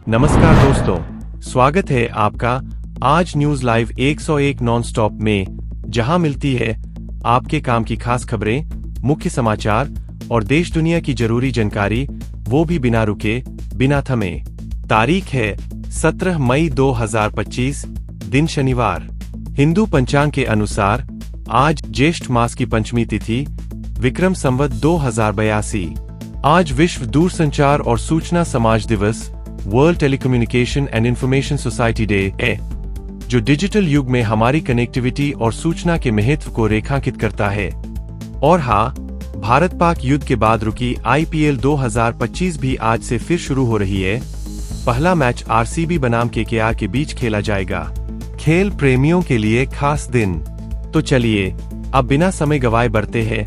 नमस्कार दोस्तों, स्वागत है आपका आज न्यूज लाइव 101 नॉन स्टॉप में, जहां मिलती है आपके काम की खास खबरें, मुख्य समाचार और देश दुनिया की जरूरी जानकारी, वो भी बिना रुके बिना थमे। तारीख है 17 मई 2025, दिन शनिवार। हिंदू पंचांग के अनुसार आज ज्येष्ठ मास की पंचमी तिथि, विक्रम संवत 2082। आज विश्व दूरसंचार और सूचना समाज दिवस, world telecommunication and information society day है, जो डिजिटल युग में हमारी कनेक्टिविटी और सूचना के महत्व को रेखांकित करता है। और हाँ, भारत पाक युद्ध के बाद रुकी IPL 2025 भी आज से फिर शुरू हो रही है। पहला मैच RCB बनाम KKR के बीच खेला जाएगा। खेल प्रेमियों के लिए खास दिन। तो चलिए अब बिना समय गवाए बढ़ते हैं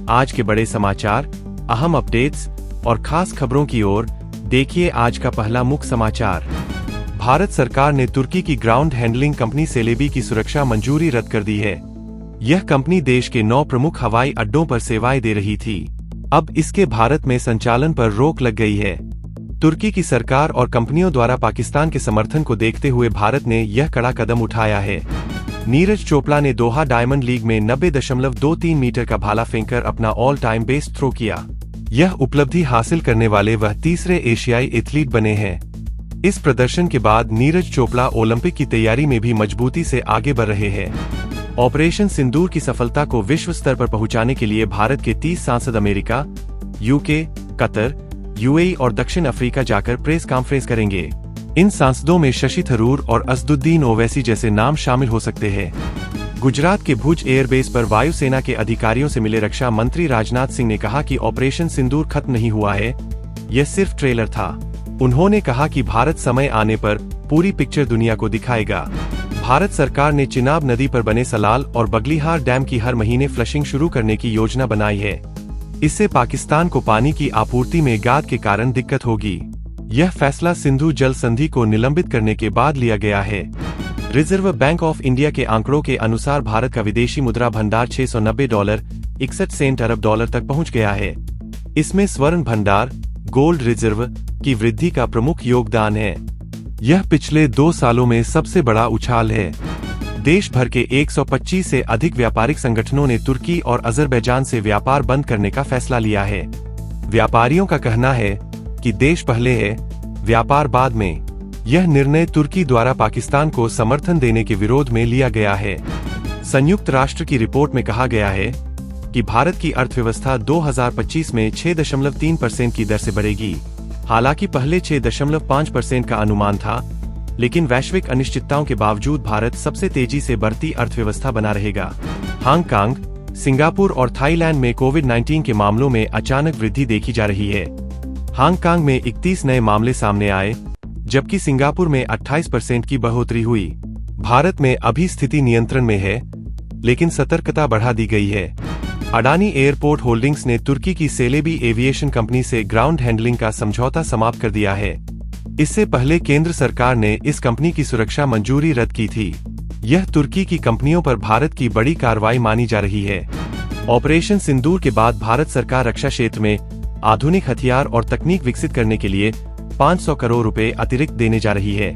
आज के बड़े समाचार, अहम अपडेट्स और खास खबरों की ओर। देखिए आज का पहला मुख्य समाचार। भारत सरकार ने तुर्की की ग्राउंड हैंडलिंग कंपनी सेलेबी की सुरक्षा मंजूरी रद्द कर दी है। यह कंपनी देश के 9 प्रमुख हवाई अड्डों पर सेवाएं दे रही थी। अब इसके भारत में संचालन पर रोक लग गई है। तुर्की की सरकार और कंपनियों द्वारा पाकिस्तान के समर्थन को देखते हुए भारत ने यह कड़ा कदम उठाया है। नीरज चोपड़ा ने दोहा डायमंड लीग में 90.23 मीटर का भाला फेंककर अपना ऑल टाइम बेस्ट थ्रो किया। यह उपलब्धि हासिल करने वाले वह तीसरे एशियाई एथलीट बने हैं। इस प्रदर्शन के बाद नीरज चोपड़ा ओलंपिक की तैयारी में भी मजबूती से आगे बढ़ रहे हैं। ऑपरेशन सिंदूर की सफलता को विश्व स्तर पर पहुंचाने के लिए भारत के 30 सांसद अमेरिका, UK, कतर, UAE और दक्षिण अफ्रीका जाकर प्रेस कॉन्फ्रेंस करेंगे। इन सांसदों में शशि थरूर और असदुद्दीन ओवैसी जैसे नाम शामिल हो सकते हैं। गुजरात के भुज एयरबेस पर वायुसेना के अधिकारियों से मिले रक्षा मंत्री राजनाथ सिंह ने कहा कि ऑपरेशन सिंदूर खत्म नहीं हुआ है, यह सिर्फ ट्रेलर था। उन्होंने कहा कि भारत समय आने पर पूरी पिक्चर दुनिया को दिखाएगा। भारत सरकार ने चिनाब नदी पर बने सलाल और बगलीहार डैम की हर महीने फ्लशिंग शुरू करने की योजना बनाई है। इससे पाकिस्तान को पानी की आपूर्ति में गाद के कारण दिक्कत होगी। यह फैसला सिंधु जल संधि को निलंबित करने के बाद लिया गया है। रिजर्व बैंक ऑफ इंडिया के आंकड़ों के अनुसार भारत का विदेशी मुद्रा भंडार $690.61 अरब डॉलर तक पहुंच गया है। इसमें स्वर्ण भंडार, गोल्ड रिजर्व की वृद्धि का प्रमुख योगदान है। यह पिछले 2 सालों में सबसे बड़ा उछाल है। देश भर के 125 से अधिक व्यापारिक संगठनों ने तुर्की और अजरबैजान से व्यापार बंद करने का फैसला लिया है। व्यापारियों का कहना है कि देश पहले है, व्यापार बाद में। यह निर्णय तुर्की द्वारा पाकिस्तान को समर्थन देने के विरोध में लिया गया है। संयुक्त राष्ट्र की रिपोर्ट में कहा गया है कि भारत की अर्थव्यवस्था 2025 में 6.3% की दर से बढ़ेगी। हालांकि पहले 6.5% का अनुमान था, लेकिन वैश्विक अनिश्चितताओं के बावजूद भारत सबसे तेजी से बढ़ती अर्थव्यवस्था बना रहेगा। हांगकांग, सिंगापुर और थाईलैंड में कोविड-19 के मामलों में अचानक वृद्धि देखी जा रही है। हांगकांग में 31 नए मामले सामने आए, जबकि सिंगापुर में 28% की बढ़ोतरी हुई। भारत में अभी स्थिति नियंत्रण में है, लेकिन सतर्कता बढ़ा दी गई है। अडानी एयरपोर्ट होल्डिंग्स ने तुर्की की सेलेबी एविएशन कंपनी से ग्राउंड हैंडलिंग का समझौता समाप्त कर दिया है। इससे पहले केंद्र सरकार ने इस कंपनी की सुरक्षा मंजूरी रद्द की थी। यह तुर्की की कंपनियों पर भारत की बड़ी कार्रवाई मानी जा रही है। ऑपरेशन सिंदूर के बाद भारत सरकार रक्षा क्षेत्र में आधुनिक हथियार और तकनीक विकसित करने के लिए 500 करोड़ रुपए अतिरिक्त देने जा रही है।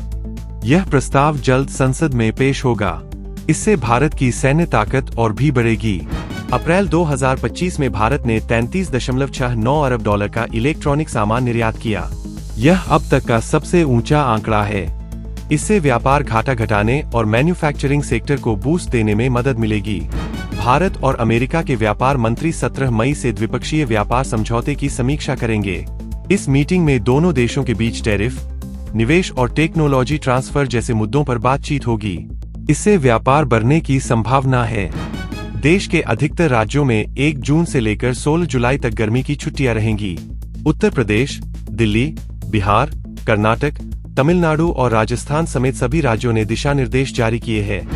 यह प्रस्ताव जल्द संसद में पेश होगा। इससे भारत की सैन्य ताकत और भी बढ़ेगी। अप्रैल 2025 में भारत ने 33.69 अरब डॉलर का इलेक्ट्रॉनिक सामान निर्यात किया। यह अब तक का सबसे ऊंचा आंकड़ा है। इससे व्यापार घाटा घटाने और मैन्युफैक्चरिंग सेक्टर को बूस्ट देने में मदद मिलेगी। भारत और अमेरिका के व्यापार मंत्री 17 मई से द्विपक्षीय व्यापार समझौते की समीक्षा करेंगे। इस मीटिंग में दोनों देशों के बीच टैरिफ, निवेश और टेक्नोलॉजी ट्रांसफर जैसे मुद्दों पर बातचीत होगी। इससे व्यापार बढ़ने की संभावना है। देश के अधिकतर राज्यों में 1 जून से लेकर 16 जुलाई तक गर्मी की छुट्टियां रहेंगी। उत्तर प्रदेश, दिल्ली, बिहार, कर्नाटक, तमिलनाडु और राजस्थान समेत सभी राज्यों ने दिशा निर्देश जारी किए हैं।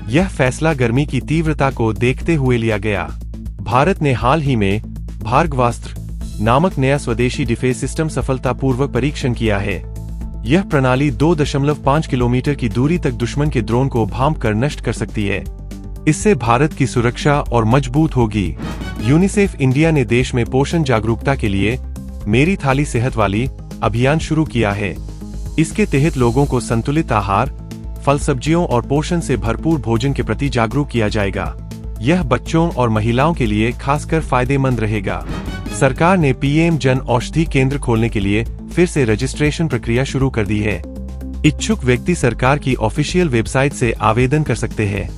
यह फैसला गर्मी की तीव्रता को देखते हुए लिया गया। भारत ने हाल ही में भार्गवास्त्र नामक नया स्वदेशी डिफेंस सिस्टम सफलतापूर्वक परीक्षण किया है। यह प्रणाली 2.5 किलोमीटर की दूरी तक दुश्मन के ड्रोन को भांप कर नष्ट कर सकती है। इससे भारत की सुरक्षा और मजबूत होगी। यूनिसेफ इंडिया ने देश में पोषण जागरूकता के लिए मेरी थाली सेहत वाली अभियान शुरू किया है। इसके तहत लोगों को संतुलित आहार, फल सब्जियों और पोषण से भरपूर भोजन के प्रति जागरूक किया जाएगा। यह बच्चों और महिलाओं के लिए खासकर फायदेमंद रहेगा। सरकार ने पीएम जन औषधि केंद्र खोलने के लिए फिर से रजिस्ट्रेशन प्रक्रिया शुरू कर दी है। इच्छुक व्यक्ति सरकार की ऑफिशियल वेबसाइट से आवेदन कर सकते हैं।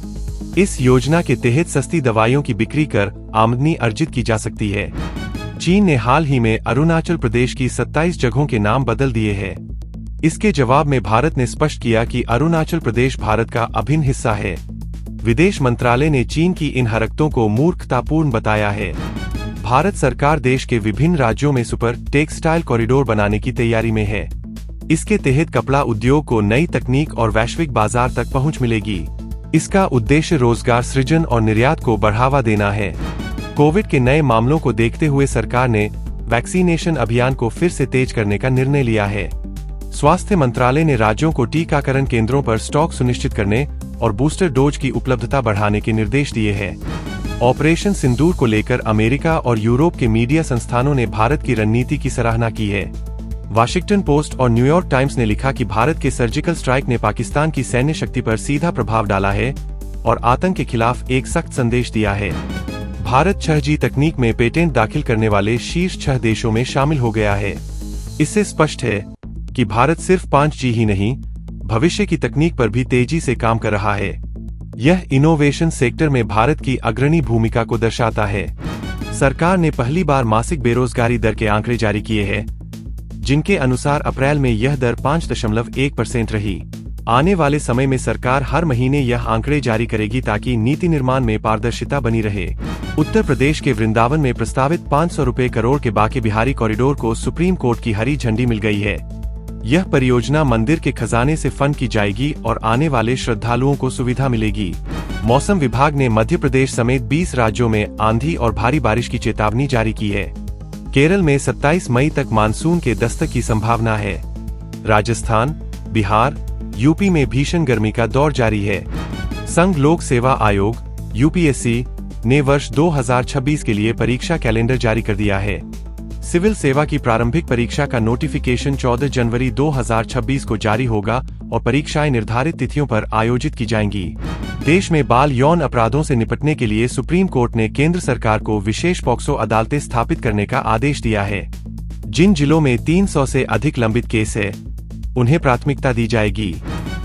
इस योजना के तहत सस्ती दवाइयों की बिक्री कर आमदनी अर्जित की जा सकती है। चीन ने हाल ही में अरुणाचल प्रदेश की 27 जगहों के नाम बदल दिए हैं। इसके जवाब में भारत ने स्पष्ट किया कि अरुणाचल प्रदेश भारत का अभिन्न हिस्सा है। विदेश मंत्रालय ने चीन की इन हरकतों को मूर्खतापूर्ण बताया है। भारत सरकार देश के विभिन्न राज्यों में सुपर टेक्सटाइल कॉरिडोर बनाने की तैयारी में है। इसके तहत कपड़ा उद्योग को नई तकनीक और वैश्विक बाजार तक पहुंच मिलेगी। इसका उद्देश्य रोजगार सृजन और निर्यात को बढ़ावा देना है। कोविड के नए मामलों को देखते हुए सरकार ने वैक्सीनेशन अभियान को फिर से तेज करने का निर्णय लिया है। स्वास्थ्य मंत्रालय ने राज्यों को टीकाकरण केंद्रों पर स्टॉक सुनिश्चित करने और बूस्टर डोज की उपलब्धता बढ़ाने के निर्देश दिए हैं। ऑपरेशन सिंदूर को लेकर अमेरिका और यूरोप के मीडिया संस्थानों ने भारत की रणनीति की सराहना की है। वाशिंगटन पोस्ट और न्यूयॉर्क टाइम्स ने लिखा कि भारत के सर्जिकल स्ट्राइक ने पाकिस्तान की सैन्य शक्ति पर सीधा प्रभाव डाला है और आतंक के खिलाफ एक सख्त संदेश दिया है। भारत 6G तकनीक में पेटेंट दाखिल करने वाले शीर्ष 6 देशों में शामिल हो गया है। इससे स्पष्ट है कि भारत सिर्फ 5G ही नहीं, भविष्य की तकनीक पर भी तेजी से काम कर रहा है। यह इनोवेशन सेक्टर में भारत की अग्रणी भूमिका को दर्शाता है। सरकार ने पहली बार मासिक बेरोजगारी दर के आंकड़े जारी किए हैं, जिनके अनुसार अप्रैल में यह दर 5.1% रही। आने वाले समय में सरकार हर महीने यह आंकड़े जारी करेगी ताकि नीति निर्माण में पारदर्शिता बनी रहे। उत्तर प्रदेश के वृंदावन में प्रस्तावित 500 रुपए करोड़ के बांके बिहारी कॉरिडोर को सुप्रीम कोर्ट की हरी झंडी मिल गई है। यह परियोजना मंदिर के खजाने से फंड की जाएगी और आने वाले श्रद्धालुओं को सुविधा मिलेगी। मौसम विभाग ने मध्य प्रदेश समेत 20 राज्यों में आंधी और भारी बारिश की चेतावनी जारी की है। केरल में 27 मई तक मानसून के दस्तक की संभावना है। राजस्थान, बिहार, यूपी में भीषण गर्मी का दौर जारी है। संघ लोक सेवा आयोग यूपीएससी ने वर्ष 2026 के लिए परीक्षा कैलेंडर जारी कर दिया है। सिविल सेवा की प्रारंभिक परीक्षा का नोटिफिकेशन 14 जनवरी 2026 को जारी होगा और परीक्षाएं निर्धारित तिथियों पर आयोजित की जाएंगी। देश में बाल यौन अपराधों से निपटने के लिए सुप्रीम कोर्ट ने केंद्र सरकार को विशेष पॉक्सो अदालतें स्थापित करने का आदेश दिया है। जिन जिलों में 300 से अधिक लंबित केस है, उन्हें प्राथमिकता दी जाएगी।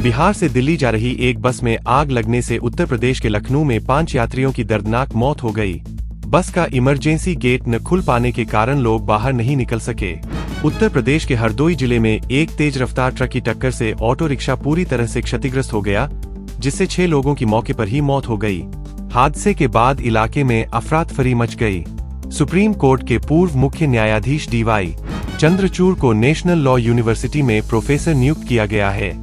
बिहार से दिल्ली जा रही एक बस में आग लगने से उत्तर प्रदेश के लखनऊ में 5 यात्रियों की दर्दनाक मौत हो गई। बस का इमरजेंसी गेट न खुल पाने के कारण लोग बाहर नहीं निकल सके। उत्तर प्रदेश के हरदोई जिले में एक तेज रफ्तार ट्रक की टक्कर से ऑटो रिक्शा पूरी तरह से क्षतिग्रस्त हो गया, जिससे 6 लोगों की मौके पर ही मौत हो गई। हादसे के बाद इलाके में अफरा-तफरी मच गई। सुप्रीम कोर्ट के पूर्व मुख्य न्यायाधीश डीवाई चंद्रचूड़ को नेशनल लॉ यूनिवर्सिटी में प्रोफेसर नियुक्त किया गया है।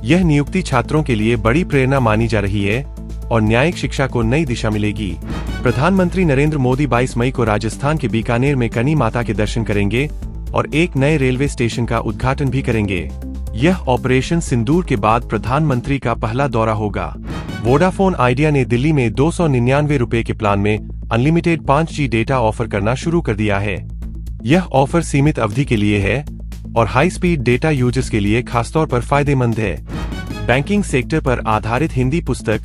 यह नियुक्ति छात्रों के लिए बड़ी प्रेरणा मानी जा रही है और न्यायिक शिक्षा को नई दिशा मिलेगी। प्रधानमंत्री नरेंद्र मोदी 22 मई को राजस्थान के बीकानेर में कनी माता के दर्शन करेंगे और एक नए रेलवे स्टेशन का उद्घाटन भी करेंगे। यह ऑपरेशन सिंदूर के बाद प्रधानमंत्री का पहला दौरा होगा। वोडाफोन आइडिया ने दिल्ली में 299 रुपए के प्लान में अनलिमिटेड 5G डेटा ऑफर करना शुरू कर दिया है। यह ऑफर सीमित अवधि के लिए है और हाई स्पीड डेटा यूजर्स के लिए खासतौर पर फायदेमंद है। बैंकिंग सेक्टर पर आधारित हिंदी पुस्तक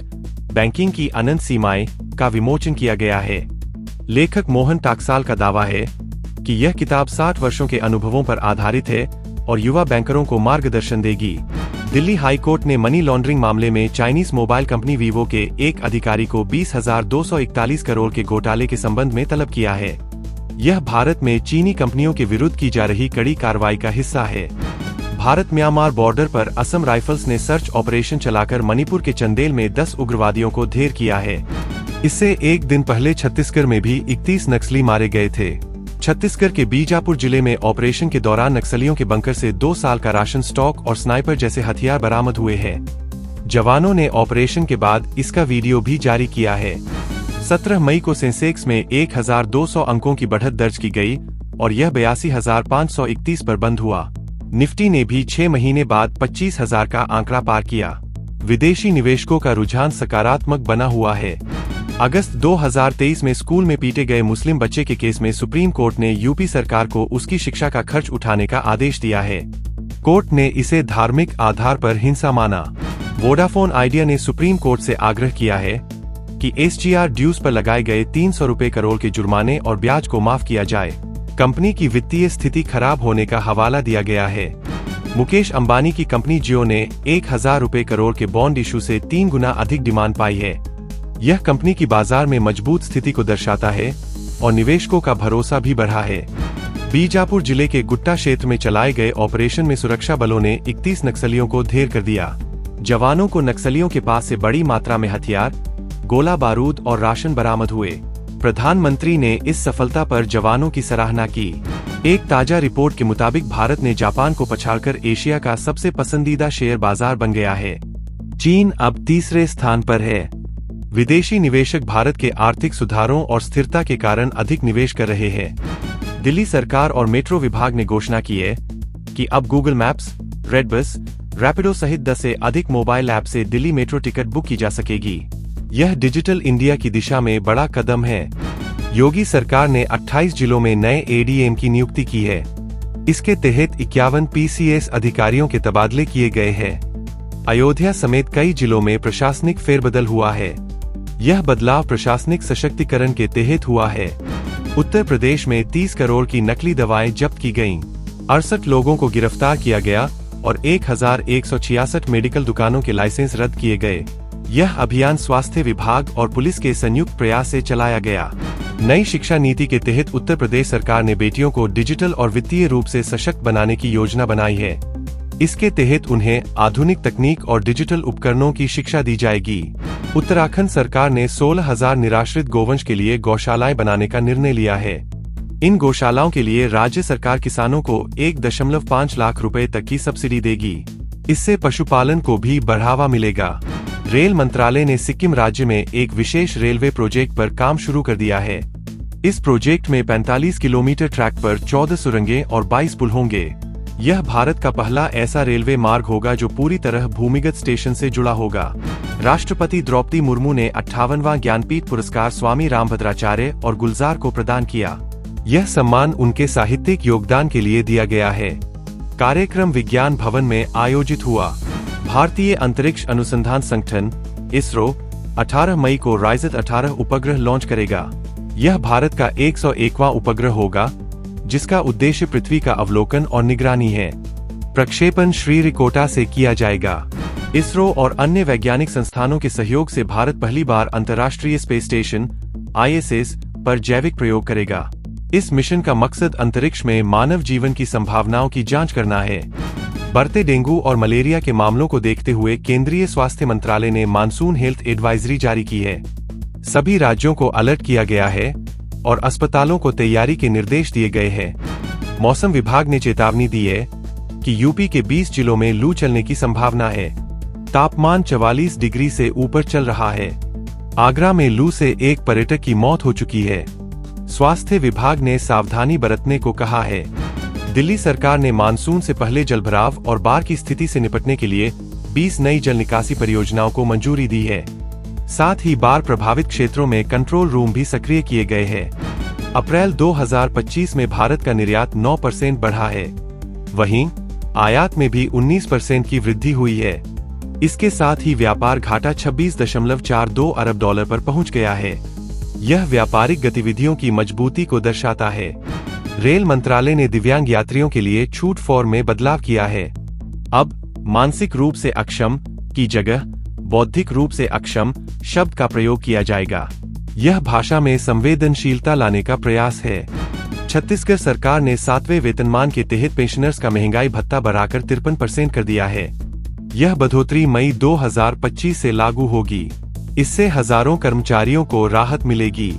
बैंकिंग की अनंत सीमाएं का विमोचन किया गया है। लेखक मोहन टाकसाल का दावा है कि यह किताब 60 वर्षों के अनुभवों पर आधारित है और युवा बैंकरों को मार्गदर्शन देगी। दिल्ली हाई कोर्ट ने मनी लॉन्ड्रिंग मामले में चाइनीज मोबाइल कंपनी वीवो के एक अधिकारी को 20,241 करोड़ के घोटाले के संबंध में तलब किया है। यह भारत में चीनी कंपनियों के विरुद्ध की जा रही कड़ी कार्रवाई का हिस्सा है। भारत म्यांमार बॉर्डर पर असम राइफल्स ने सर्च ऑपरेशन चलाकर मणिपुर के चंदेल में 10 उग्रवादियों को ढेर किया है। इससे एक दिन पहले छत्तीसगढ़ में भी 31 नक्सली मारे गए थे। छत्तीसगढ़ के बीजापुर जिले में ऑपरेशन के दौरान नक्सलियों के बंकर से 2 साल का राशन स्टॉक और स्नाइपर जैसे हथियार बरामद हुए हैं। जवानों ने ऑपरेशन के बाद इसका वीडियो भी जारी किया है। 17 मई को सेंसेक्स में 1200 अंकों की बढ़त दर्ज की गई और यह 82,531 पर बंद हुआ। निफ्टी ने भी 6 महीने बाद 25,000 का आंकड़ा पार किया। विदेशी निवेशकों का रुझान सकारात्मक बना हुआ है। अगस्त 2023 में स्कूल में पीटे गए मुस्लिम बच्चे के केस में सुप्रीम कोर्ट ने यूपी सरकार को उसकी शिक्षा का खर्च उठाने का आदेश दिया है। कोर्ट ने इसे धार्मिक आधार पर हिंसा माना। वोडाफोन आइडिया ने सुप्रीम कोर्ट से आग्रह किया है कि SGR ड्यूज पर लगाए गए 300 रुपए करोड़ के जुर्माने और ब्याज को माफ किया जाए। कंपनी की वित्तीय स्थिति खराब होने का हवाला दिया गया है। मुकेश अंबानी की कंपनी जियो ने 1000 रुपए करोड़ के बॉन्ड इशू से 3 गुना अधिक डिमांड पाई है। यह कंपनी की बाजार में मजबूत स्थिति को दर्शाता है और निवेशकों का भरोसा भी बढ़ा है। बीजापुर जिले के गुट्टा क्षेत्र में चलाए गए ऑपरेशन में सुरक्षा बलों ने 31 नक्सलियों को ढेर कर दिया। जवानों को नक्सलियों के पास से बड़ी मात्रा में हथियार, गोला बारूद और राशन बरामद हुए। प्रधानमंत्री ने इस सफलता पर जवानों की सराहना की। एक ताजा रिपोर्ट के मुताबिक भारत ने जापान को पछाड़कर एशिया का सबसे पसंदीदा शेयर बाजार बन गया है। चीन अब तीसरे स्थान पर है। विदेशी निवेशक भारत के आर्थिक सुधारों और स्थिरता के कारण अधिक निवेश कर रहे हैं। दिल्ली सरकार और मेट्रो विभाग ने घोषणा की है कि अब गूगल मैप्स, रेडबस, रैपिडो सहित 10 से अधिक मोबाइल ऐप से दिल्ली मेट्रो टिकट बुक की जा सकेगी। यह डिजिटल इंडिया की दिशा में बड़ा कदम है। योगी सरकार ने 28 जिलों में नए ADM की नियुक्ति की है। इसके तहत 51 PCS अधिकारियों के तबादले किए गए हैं। अयोध्या समेत कई जिलों में प्रशासनिक फेरबदल हुआ है। यह बदलाव प्रशासनिक सशक्तिकरण के तहत हुआ है। उत्तर प्रदेश में 30 करोड़ की नकली दवाएं जब्त की गईं। 68 लोगों को गिरफ्तार किया गया और 1166 मेडिकल दुकानों के लाइसेंस रद्द किए गए। यह अभियान स्वास्थ्य विभाग और पुलिस के संयुक्त प्रयास से चलाया गया। नई शिक्षा नीति के तहत उत्तर प्रदेश सरकार ने बेटियों को डिजिटल और वित्तीय रूप से सशक्त बनाने की योजना बनाई है। इसके तहत उन्हें आधुनिक तकनीक और डिजिटल उपकरणों की शिक्षा दी जाएगी। उत्तराखंड सरकार ने 16,000 निराश्रित गोवंश के लिए गौशालाएं बनाने का निर्णय लिया है। इन गौशालाओं के लिए राज्य सरकार किसानों को 1.5 लाख रुपए तक की सब्सिडी देगी। इससे पशुपालन को भी बढ़ावा मिलेगा। रेल मंत्रालय ने सिक्किम राज्य में एक विशेष रेलवे प्रोजेक्ट पर काम शुरू कर दिया है। इस प्रोजेक्ट में 45 किलोमीटर ट्रैक पर 14 सुरंगें और 22 पुल होंगे। यह भारत का पहला ऐसा रेलवे मार्ग होगा जो पूरी तरह भूमिगत स्टेशन से जुड़ा होगा। राष्ट्रपति द्रौपदी मुर्मू ने 58वां ज्ञानपीठ पुरस्कार स्वामी रामभद्राचार्य और गुलजार को प्रदान किया। यह सम्मान उनके साहित्यिक योगदान के लिए दिया गया है। कार्यक्रम विज्ञान भवन में आयोजित हुआ। भारतीय अंतरिक्ष अनुसंधान संगठन इसरो 18 मई को राइज़ेट 18 उपग्रह लॉन्च करेगा। यह भारत का 101वां उपग्रह होगा, जिसका उद्देश्य पृथ्वी का अवलोकन और निगरानी है। प्रक्षेपण श्रीहरिकोटा से किया जाएगा। इसरो और अन्य वैज्ञानिक संस्थानों के सहयोग से भारत पहली बार अंतर्राष्ट्रीय स्पेस स्टेशन ISS पर जैविक प्रयोग करेगा। इस मिशन का मकसद अंतरिक्ष में मानव जीवन की संभावनाओं की जांच करना है। बढ़ते डेंगू और मलेरिया के मामलों को देखते हुए केंद्रीय स्वास्थ्य मंत्रालय ने मानसून हेल्थ एडवाइजरी जारी की है। सभी राज्यों को अलर्ट किया गया है और अस्पतालों को तैयारी के निर्देश दिए गए हैं। मौसम विभाग ने चेतावनी दी है कि यूपी के 20 जिलों में लू चलने की संभावना है। तापमान 44 डिग्री से ऊपर चल रहा है। आगरा में लू से एक पर्यटक की मौत हो चुकी है। स्वास्थ्य विभाग ने सावधानी बरतने को कहा है। दिल्ली सरकार ने मानसून से पहले जलभराव और बाढ़ की स्थिति से निपटने के लिए 20 नई जल निकासी परियोजनाओं को मंजूरी दी है। साथ ही बाढ़ प्रभावित क्षेत्रों में कंट्रोल रूम भी सक्रिय किए गए हैं। अप्रैल 2025 में भारत का निर्यात 9% बढ़ा है। वहीं आयात में भी 19% की वृद्धि हुई है। इसके साथ ही व्यापार घाटा 26.42 अरब डॉलर पर पहुंच गया है। यह व्यापारिक गतिविधियों की मजबूती को दर्शाता है। रेल मंत्रालय ने दिव्यांग यात्रियों के लिए छूट फॉर्म में बदलाव किया है। अब मानसिक रूप से अक्षम की जगह बौद्धिक रूप से अक्षम शब्द का प्रयोग किया जाएगा। यह भाषा में संवेदनशीलता लाने का प्रयास है। छत्तीसगढ़ सरकार ने 7वें वेतनमान के तहत पेंशनर्स का महंगाई भत्ता बढ़ाकर 53% कर दिया है। यह बढ़ोतरी मई 2025 से लागू होगी। इससे हजारों कर्मचारियों को राहत मिलेगी।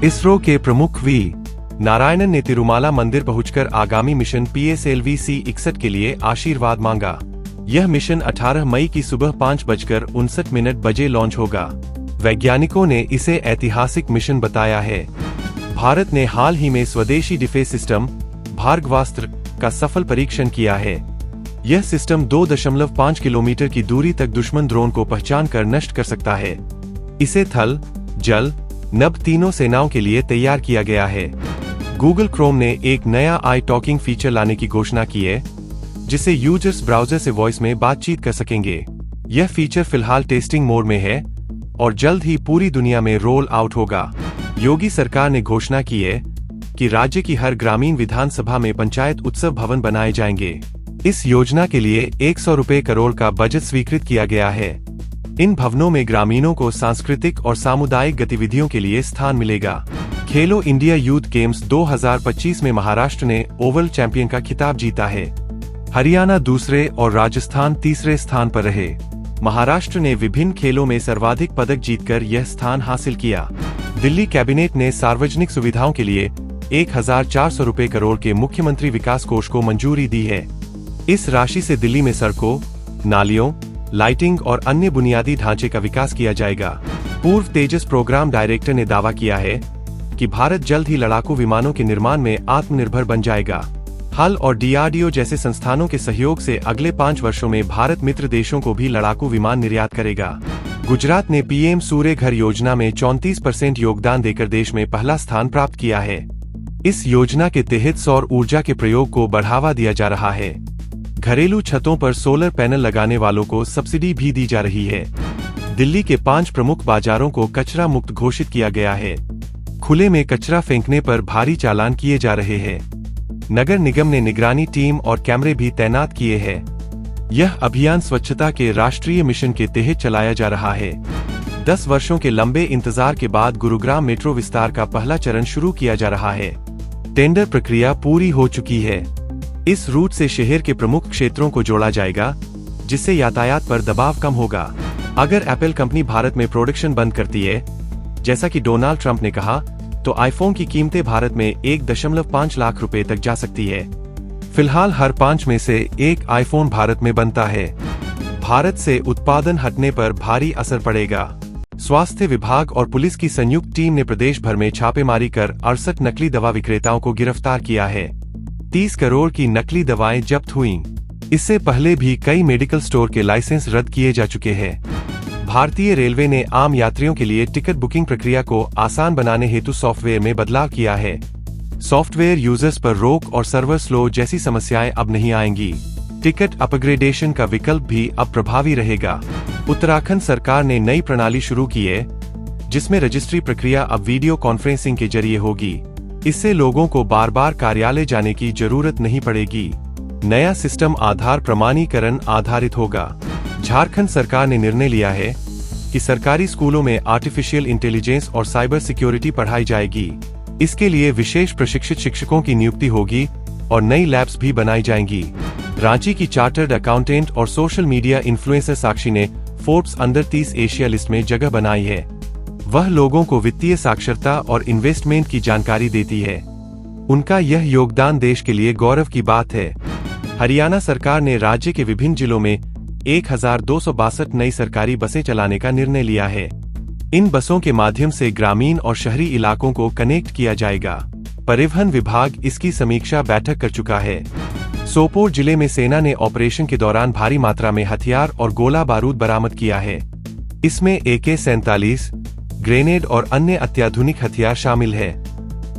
इसरो के प्रमुख वी नारायणन ने तिरुमाला मंदिर पहुंचकर आगामी मिशन PSLV-C61 के लिए आशीर्वाद मांगा। यह मिशन 18 मई की सुबह 5:59 लॉन्च होगा। वैज्ञानिकों ने इसे ऐतिहासिक मिशन बताया है। भारत ने हाल ही में स्वदेशी डिफेंस सिस्टम भार्गवास्त्र का सफल परीक्षण किया है। यह सिस्टम 2.5 किलोमीटर की दूरी तक दुश्मन ड्रोन को पहचान कर नष्ट कर सकता है। इसे थल, जल, नभ तीनों सेनाओं के लिए तैयार किया गया है। गूगल क्रोम ने एक नया आई टॉकिंग फीचर लाने की घोषणा की है। जिससे यूजर्स ब्राउजर से वॉइस में बातचीत कर सकेंगे। यह फीचर फिलहाल टेस्टिंग मोड में है और जल्द ही पूरी दुनिया में रोल आउट होगा। योगी सरकार ने घोषणा की है कि राज्य की हर ग्रामीण विधानसभा में पंचायत उत्सव भवन बनाए जाएंगे। इस योजना के लिए 100 रुपए करोड़ का बजट स्वीकृत किया गया है। इन भवनों में ग्रामीणों को सांस्कृतिक और सामुदायिक गतिविधियों के लिए स्थान मिलेगा। खेलो इंडिया यूथ गेम्स 2025 में महाराष्ट्र ने ओवल चैंपियन का खिताब जीता है। हरियाणा दूसरे और राजस्थान तीसरे स्थान पर रहे। महाराष्ट्र ने विभिन्न खेलों में सर्वाधिक पदक जीतकर यह स्थान हासिल किया। दिल्ली कैबिनेट ने सार्वजनिक सुविधाओं के लिए 1400 रुपए करोड़ के मुख्यमंत्री विकास कोष को मंजूरी दी है। इस राशि से दिल्ली में सड़कों, नालियों, लाइटिंग और अन्य बुनियादी ढांचे का विकास किया जाएगा। पूर्व तेजस प्रोग्राम डायरेक्टर ने दावा किया है कि भारत जल्द ही लड़ाकू विमानों के निर्माण में आत्मनिर्भर बन जाएगा। हल और DRDO जैसे संस्थानों के सहयोग से अगले 5 वर्षों में भारत मित्र देशों को भी लड़ाकू विमान निर्यात करेगा। गुजरात ने PM सूर्य घर योजना में 34% योगदान देकर देश में पहला स्थान प्राप्त किया है। इस योजना के तहत सौर ऊर्जा के प्रयोग को बढ़ावा दिया जा रहा है। घरेलू छतों पर सोलर पैनल लगाने वालों को सब्सिडी भी दी जा रही है। दिल्ली के 5 प्रमुख बाजारों को कचरा मुक्त घोषित किया गया है। खुले में कचरा फेंकने पर भारी चालान किए जा रहे हैं। नगर निगम ने निगरानी टीम और कैमरे भी तैनात किए हैं। यह अभियान स्वच्छता के राष्ट्रीय मिशन के तहत चलाया जा रहा है। 10 वर्षों के लंबे इंतजार के बाद गुरुग्राम मेट्रो विस्तार का पहला चरण शुरू किया जा रहा है। टेंडर प्रक्रिया पूरी हो चुकी है। इस रूट से शहर के प्रमुख क्षेत्रों को जोड़ा जाएगा, जिससे यातायात पर दबाव कम होगा। अगर एप्पल कंपनी भारत में प्रोडक्शन बंद करती है, जैसा कि डोनाल्ड ट्रंप ने कहा, तो आईफोन की कीमतें भारत में 1.5 लाख रुपए तक जा सकती है। फिलहाल हर 5 में से 1 आईफोन भारत में बनता है। भारत से उत्पादन हटने पर भारी असर पड़ेगा। स्वास्थ्य विभाग और पुलिस की संयुक्त टीम ने प्रदेश भर में छापेमारी कर 68 नकली दवा विक्रेताओं को गिरफ्तार किया है। 30 करोड़ की नकली दवाएं जब्त हुईं। इससे पहले भी कई मेडिकल स्टोर के लाइसेंस रद्द किए जा चुके हैं। भारतीय रेलवे ने आम यात्रियों के लिए टिकट बुकिंग प्रक्रिया को आसान बनाने हेतु सॉफ्टवेयर में बदलाव किया है। सॉफ्टवेयर यूजर्स पर रोक और सर्वर स्लो जैसी समस्याएं अब नहीं आएंगी। टिकट अपग्रेडेशन का विकल्प भी अब प्रभावी रहेगा। उत्तराखंड सरकार ने नई प्रणाली शुरू की है, जिसमें रजिस्ट्री प्रक्रिया अब वीडियो कॉन्फ्रेंसिंग के जरिए होगी। इससे लोगों को बार बार कार्यालय जाने की जरूरत नहीं पड़ेगी। नया सिस्टम आधार प्रमाणीकरण आधारित होगा। झारखंड सरकार ने निर्णय लिया है कि सरकारी स्कूलों में आर्टिफिशियल इंटेलिजेंस और साइबर सिक्योरिटी पढ़ाई जाएगी। इसके लिए विशेष प्रशिक्षित शिक्षकों की नियुक्ति होगी और नई लैब्स भी बनाई जाएंगी। रांची की चार्टर्ड अकाउंटेंट और सोशल मीडिया इन्फ्लुएंसर साक्षी ने फोर्ब्स अंडर 30 एशिया लिस्ट में जगह बनाई है। वह लोगों को वित्तीय साक्षरता और इन्वेस्टमेंट की जानकारी देती है। उनका यह योगदान देश के लिए गौरव की बात है। हरियाणा सरकार ने राज्य के विभिन्न जिलों में 1262 नई सरकारी बसें चलाने का निर्णय लिया है। इन बसों के माध्यम से ग्रामीण और शहरी इलाकों को कनेक्ट किया जाएगा। परिवहन विभाग इसकी समीक्षा बैठक कर चुका है। सोपोर जिले में सेना ने ऑपरेशन के दौरान भारी मात्रा में हथियार और गोला बारूद बरामद किया है। इसमें AK-47, ग्रेनेड और अन्य अत्याधुनिक हथियार शामिल है।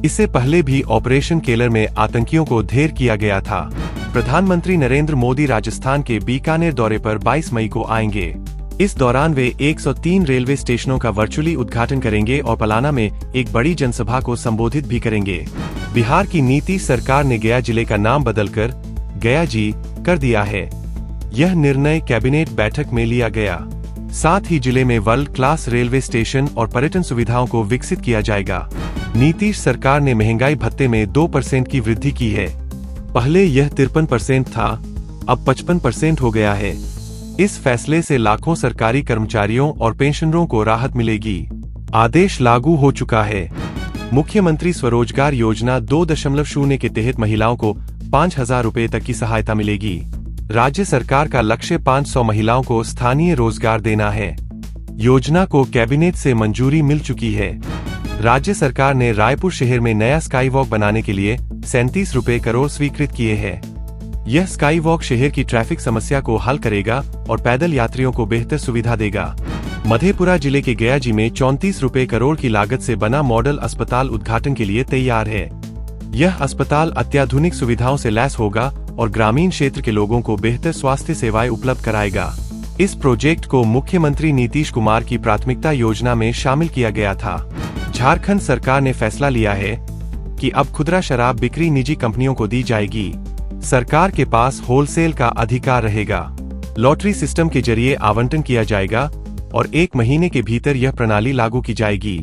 इससे पहले भी ऑपरेशन केलर में आतंकियों को ढेर किया गया था। प्रधानमंत्री नरेंद्र मोदी राजस्थान के बीकानेर दौरे पर 22 मई को आएंगे। इस दौरान वे 103 रेलवे स्टेशनों का वर्चुअली उद्घाटन करेंगे और पलाना में एक बड़ी जनसभा को संबोधित भी करेंगे। बिहार की नीतीश सरकार ने गया जिले का नाम बदलकर गया जी कर दिया है। यह निर्णय कैबिनेट बैठक में लिया गया। साथ ही जिले में वर्ल्ड क्लास रेलवे स्टेशन और पर्यटन सुविधाओं को विकसित किया जाएगा। नीतीश सरकार ने महंगाई भत्ते में 2% की वृद्धि की है। पहले यह 53% था, अब 55% हो गया है। इस फैसले से लाखों सरकारी कर्मचारियों और पेंशनरों को राहत मिलेगी। आदेश लागू हो चुका है। मुख्यमंत्री स्वरोजगार योजना 2.0 के तहत महिलाओं को 5,000 रुपए तक की सहायता मिलेगी। राज्य सरकार का लक्ष्य 500 महिलाओं को स्थानीय रोजगार देना है। योजना को कैबिनेट से मंजूरी मिल चुकी है। राज्य सरकार ने रायपुर शहर में नया स्काई वॉक बनाने के लिए 37 रुपए करोड़ स्वीकृत किए हैं। यह स्काई वॉक शहर की ट्रैफिक समस्या को हल करेगा और पैदल यात्रियों को बेहतर सुविधा देगा। मधेपुरा जिले के गयाजी में 34 रुपए करोड़ की लागत से बना मॉडल अस्पताल उद्घाटन के लिए तैयार है। यह अस्पताल अत्याधुनिक सुविधाओं से लैस होगा और ग्रामीण क्षेत्र के लोगों को बेहतर स्वास्थ्य सेवाएं उपलब्ध कराएगा। इस प्रोजेक्ट को मुख्यमंत्री नीतीश कुमार की प्राथमिकता योजना में शामिल किया गया था। झारखंड सरकार ने फैसला लिया है कि अब खुदरा शराब बिक्री निजी कंपनियों को दी जाएगी। सरकार के पास होलसेल का अधिकार रहेगा। लॉटरी सिस्टम के जरिए आवंटन किया जाएगा और 1 महीने के भीतर यह प्रणाली लागू की जाएगी।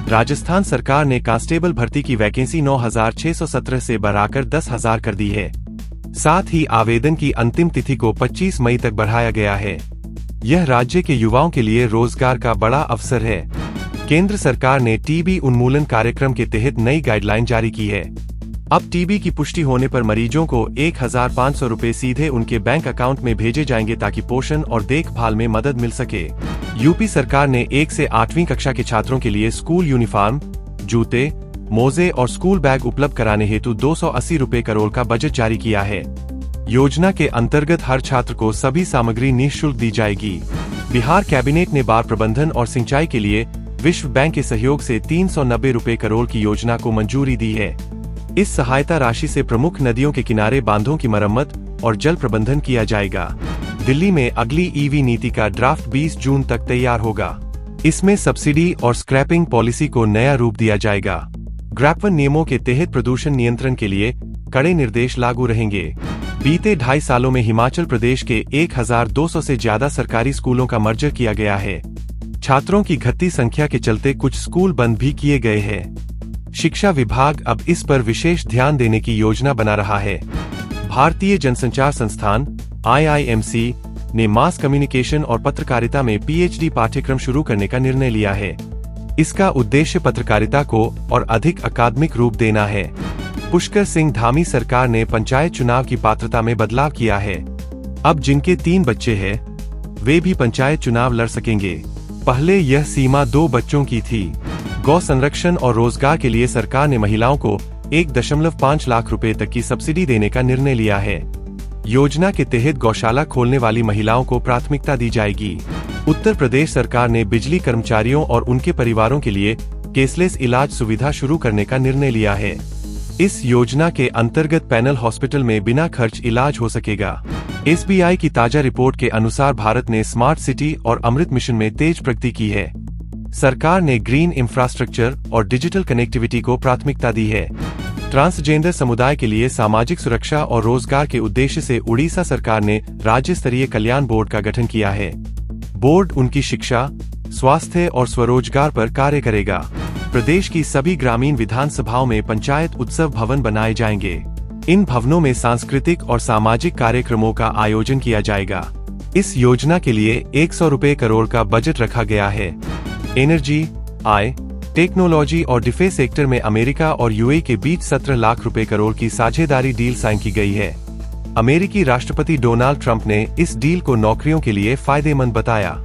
राजस्थान सरकार ने कांस्टेबल भर्ती की वैकेंसी 9,617 से बढ़ाकर 10,000 कर दी है। साथ ही आवेदन की अंतिम तिथि को 25 मई तक बढ़ाया गया है। यह राज्य के युवाओं के लिए रोजगार का बड़ा अवसर है। केंद्र सरकार ने टीबी उन्मूलन कार्यक्रम के तहत नई गाइडलाइन जारी की है। अब टीबी की पुष्टि होने पर मरीजों को 1,500 रुपए सीधे उनके बैंक अकाउंट में भेजे जाएंगे ताकि पोषण और देखभाल में मदद मिल सके। यूपी सरकार ने 1 से 8वीं कक्षा के छात्रों के लिए स्कूल यूनिफॉर्म, जूते, मोजे और स्कूल बैग उपलब्ध कराने हेतु 280 रुपए करोड़ का बजट जारी किया है। योजना के अंतर्गत हर छात्र को सभी सामग्री निःशुल्क दी जाएगी। बिहार कैबिनेट ने बाढ़ प्रबंधन और सिंचाई के लिए विश्व बैंक के सहयोग से 390 रुपए करोड़ की योजना को मंजूरी दी है। इस सहायता राशि से प्रमुख नदियों के किनारे बांधों की मरम्मत और जल प्रबंधन किया जाएगा। दिल्ली में अगली ईवी नीति का ड्राफ्ट 20 जून तक तैयार होगा। इसमें सब्सिडी और स्क्रैपिंग पॉलिसी को नया रूप दिया जाएगा। ग्रैप 1 नियमों के तहत प्रदूषण नियंत्रण के लिए कड़े निर्देश लागू रहेंगे। बीते 2.5 सालों में हिमाचल प्रदेश के 1,200 से ज्यादा सरकारी स्कूलों का मर्जर किया गया है। छात्रों की घटती संख्या के चलते कुछ स्कूल बंद भी किए गए हैं। शिक्षा विभाग अब इस पर विशेष ध्यान देने की योजना बना रहा है। भारतीय जनसंचार संस्थान IIMC ने मास कम्युनिकेशन और पत्रकारिता में PhD पाठ्यक्रम शुरू करने का निर्णय लिया है। इसका उद्देश्य पत्रकारिता को और अधिक अकादमिक रूप देना है। पुष्कर सिंह धामी सरकार ने पंचायत चुनाव की पात्रता में बदलाव किया है। अब जिनके 3 बच्चे हैं, वे भी पंचायत चुनाव लड़ सकेंगे। पहले यह सीमा 2 बच्चों की थी। गौ संरक्षण और रोजगार के लिए सरकार ने महिलाओं को 1.5 लाख रुपए तक की सब्सिडी देने का निर्णय लिया है। योजना के तहत गौशाला खोलने वाली महिलाओं को प्राथमिकता दी जाएगी। उत्तर प्रदेश सरकार ने बिजली कर्मचारियों और उनके परिवारों के लिए केसलेस इलाज सुविधा शुरू करने का निर्णय लिया है। इस योजना के अंतर्गत पैनल हॉस्पिटल में बिना खर्च इलाज हो सकेगा। SBI की ताजा रिपोर्ट के अनुसार भारत ने स्मार्ट सिटी और अमृत मिशन में तेज प्रगति की है। सरकार ने ग्रीन इंफ्रास्ट्रक्चर और डिजिटल कनेक्टिविटी को प्राथमिकता दी है। ट्रांसजेंडर समुदाय के लिए सामाजिक सुरक्षा और रोजगार के उद्देश्य से उड़ीसा सरकार ने राज्य स्तरीय कल्याण बोर्ड का गठन किया है। बोर्ड उनकी शिक्षा, स्वास्थ्य और स्वरोजगार पर कार्य करेगा। प्रदेश की सभी ग्रामीण विधानसभाओं में पंचायत उत्सव भवन बनाए जाएंगे। इन भवनों में सांस्कृतिक और सामाजिक कार्यक्रमों का आयोजन किया जाएगा। इस योजना के लिए 100 रुपए करोड़ का बजट रखा गया है। एनर्जी, आय, टेक्नोलॉजी और डिफेंस सेक्टर में अमेरिका और UAE के बीच 17 लाख रुपए करोड़ की साझेदारी डील साइन की गई है। अमेरिकी राष्ट्रपति डोनाल्ड ट्रंप ने इस डील को नौकरियों के लिए फायदेमंद बताया।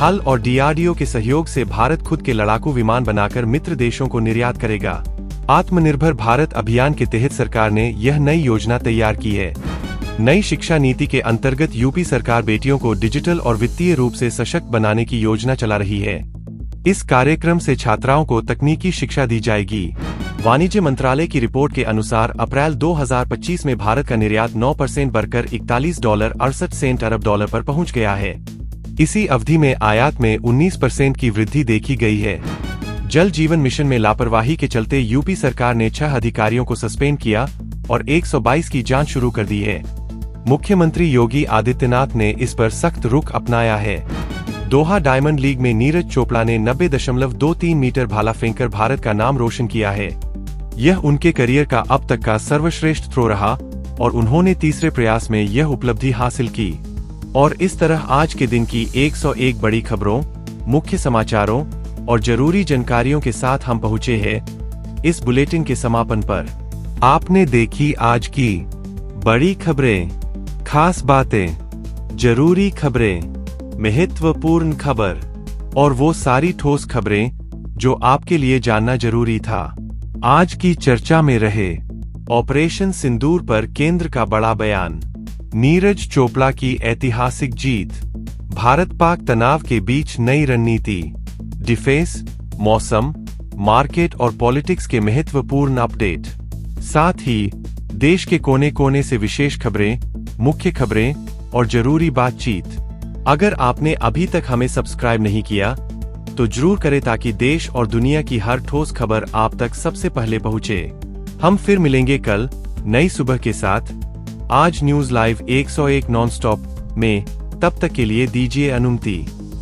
हल और DRDO के सहयोग से भारत खुद के लड़ाकू विमान बनाकर मित्र देशों को निर्यात करेगा। आत्मनिर्भर भारत अभियान के तहत सरकार ने यह नई योजना तैयार की है। नई शिक्षा नीति के अंतर्गत यूपी सरकार बेटियों को डिजिटल और वित्तीय रूप से सशक्त बनाने की योजना चला रही है। इस कार्यक्रम से छात्राओं को तकनीकी शिक्षा दी जाएगी। वाणिज्य मंत्रालय की रिपोर्ट के अनुसार अप्रैल 2025 में भारत का निर्यात 9% बढ़कर $41.68 अरब डॉलर पर पहुंच गया है। इसी अवधि में आयात में 19% की वृद्धि देखी गई है। जल जीवन मिशन में लापरवाही के चलते यूपी सरकार ने 6 अधिकारियों को सस्पेंड किया और 122 की जांच शुरू कर दी है। मुख्यमंत्री योगी आदित्यनाथ ने इस पर सख्त रुख अपनाया है। दोहा डायमंड लीग में नीरज चोपड़ा ने 90.23 मीटर भाला फेंककर भारत का नाम रोशन किया है। यह उनके करियर का अब तक का सर्वश्रेष्ठ थ्रो रहा और उन्होंने तीसरे प्रयास में यह उपलब्धि हासिल की। और इस तरह आज के दिन की 101 बड़ी खबरों, मुख्य समाचारों और जरूरी जानकारियों के साथ हम पहुँचे हैं इस बुलेटिन के समापन पर। आपने देखी आज की बड़ी खबरें, खास बातें, जरूरी खबरें, महत्वपूर्ण खबर और वो सारी ठोस खबरें जो आपके लिए जानना जरूरी था। आज की चर्चा में रहे ऑपरेशन सिंदूर पर केंद्र का बड़ा बयान, नीरज चोपड़ा की ऐतिहासिक जीत, भारत पाक तनाव के बीच नई रणनीति, डिफेंस, मौसम, मार्केट और पॉलिटिक्स के महत्वपूर्ण अपडेट, साथ ही देश के कोने कोने से विशेष खबरें, मुख्य खबरें और जरूरी बातचीत। अगर आपने अभी तक हमें सब्सक्राइब नहीं किया तो जरूर करें ताकि देश और दुनिया की हर ठोस खबर आप तक सबसे पहले पहुंचे। हम फिर मिलेंगे कल नई सुबह के साथ आज न्यूज लाइव 101 नॉन स्टॉप में। तब तक के लिए दीजिए अनुमति।